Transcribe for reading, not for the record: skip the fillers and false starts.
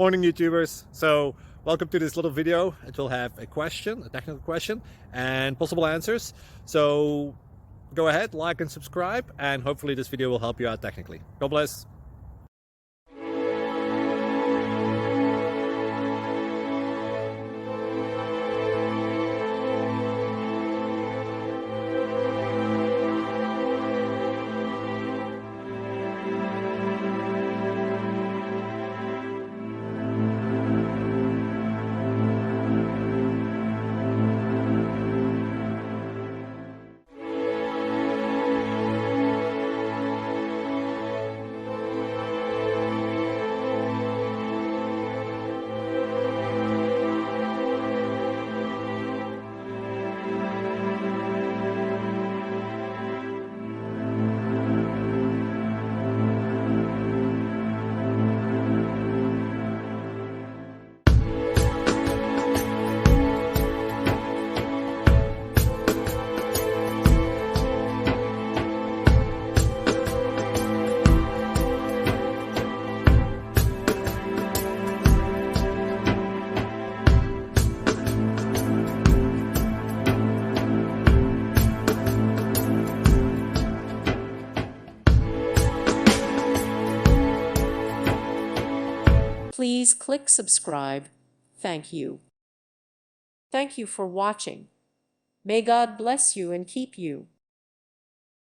Morning YouTubers. So welcome to this little video. It will have a question, a technical question, and possible answers. So go ahead, like and subscribe, and hopefully this video will help you out technically. God bless. Please click subscribe. Thank you. Thank you for watching. May God bless you and keep you.